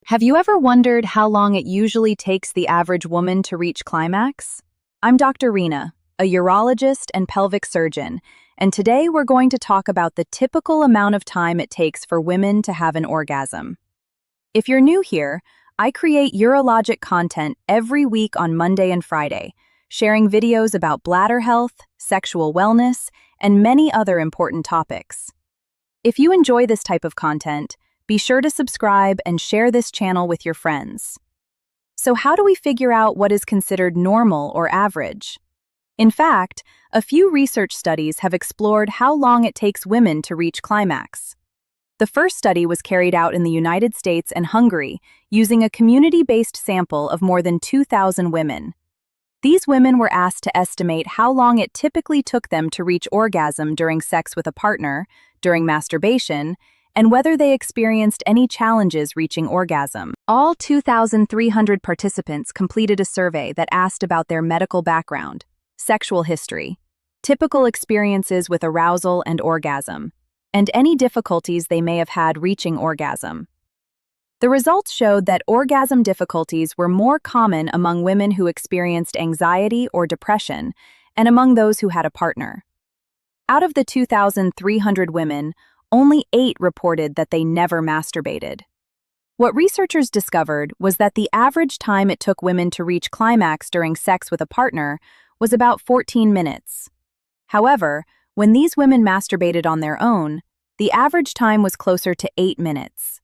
Have you ever wondered how long it usually takes the average woman to reach climax? I'm Dr. Rena, a urologist and pelvic surgeon, and today we're going to talk about the typical amount of time it takes for women to have an orgasm. If you're new here, I create urologic content every week on Monday and Friday, sharing videos about bladder health, sexual wellness, and many other important topics. If you enjoy this type of content, be sure to subscribe and share this channel with your friends. So how do we figure out what is considered normal or average? In fact, a few research studies have explored how long it takes women to reach climax. The first study was carried out in the United States and Hungary using a community-based sample of more than 2,000 women. These women were asked to estimate how long it typically took them to reach orgasm during sex with a partner, during masturbation, and whether they experienced any challenges reaching orgasm. All 2,300 participants completed a survey that asked about their medical background, sexual history, typical experiences with arousal and orgasm, and any difficulties they may have had reaching orgasm. The results showed that orgasm difficulties were more common among women who experienced anxiety or depression and among those who had a partner. Out of the 2,300 women, only 8 reported that they never masturbated. What researchers discovered was that the average time it took women to reach climax during sex with a partner was about 14 minutes. However, when these women masturbated on their own, the average time was closer to 8 minutes.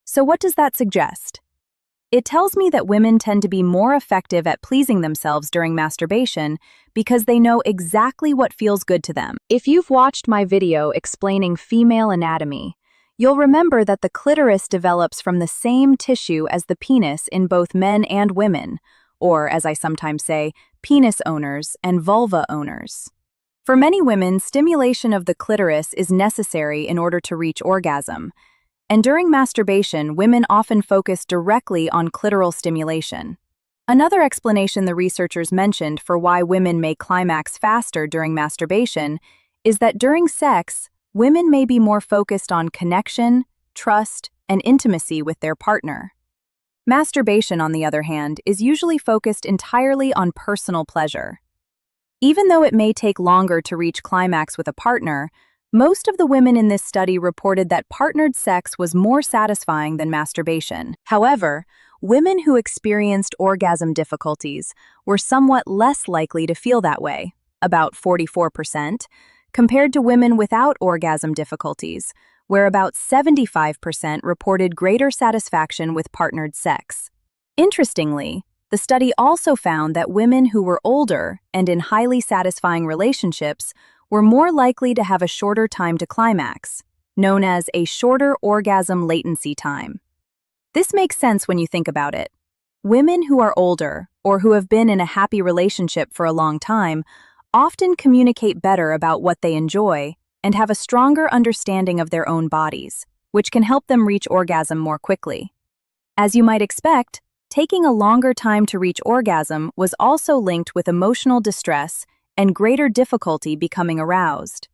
So what does that suggest? It tells me that women tend to be more effective at pleasing themselves during masturbation because they know exactly what feels good to them. If you've watched my video explaining female anatomy, you'll remember that the clitoris develops from the same tissue as the penis in both men and women, or, as I sometimes say, penis owners and vulva owners. For many women, stimulation of the clitoris is necessary in order to reach orgasm. And during masturbation, women often focus directly on clitoral stimulation. Another explanation the researchers mentioned for why women may climax faster during masturbation is that during sex, women may be more focused on connection, trust, and intimacy with their partner. Masturbation, on the other hand, is usually focused entirely on personal pleasure. Even though it may take longer to reach climax with a partner, most of the women in this study reported that partnered sex was more satisfying than masturbation. However, women who experienced orgasm difficulties were somewhat less likely to feel that way, about 44%, compared to women without orgasm difficulties, where about 75% reported greater satisfaction with partnered sex. Interestingly, the study also found that women who were older and in highly satisfying relationships were more likely to have a shorter time to climax, known as a shorter orgasm latency time. This makes sense when you think about it. Women who are older or who have been in a happy relationship for a long time often communicate better about what they enjoy and have a stronger understanding of their own bodies, which can help them reach orgasm more quickly. As you might expect, taking a longer time to reach orgasm was also linked with emotional distress and greater difficulty becoming aroused.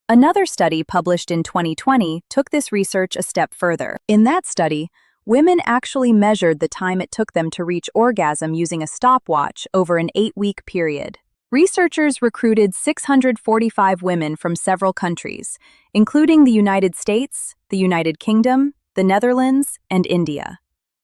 Another study published in 2020 took this research a step further. In that study, women actually measured the time it took them to reach orgasm using a stopwatch over an 8-week period. Researchers recruited 645 women from several countries, including the United States, the United Kingdom, the Netherlands, and India.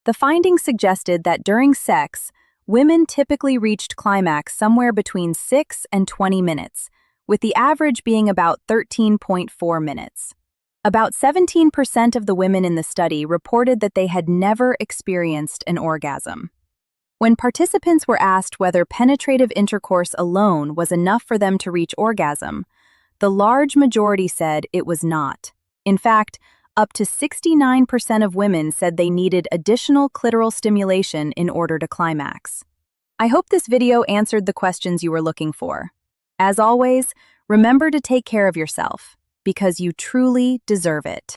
The findings suggested that during sex, women typically reached climax somewhere between 6 and 20 minutes, with the average being about 13.4 minutes. About 17% of the women in the study reported that they had never experienced an orgasm. When participants were asked whether penetrative intercourse alone was enough for them to reach orgasm, the large majority said it was not. In fact, up to 69% of women said they needed additional clitoral stimulation in order to climax. I hope this video answered the questions you were looking for. As always, remember to take care of yourself, because you truly deserve it.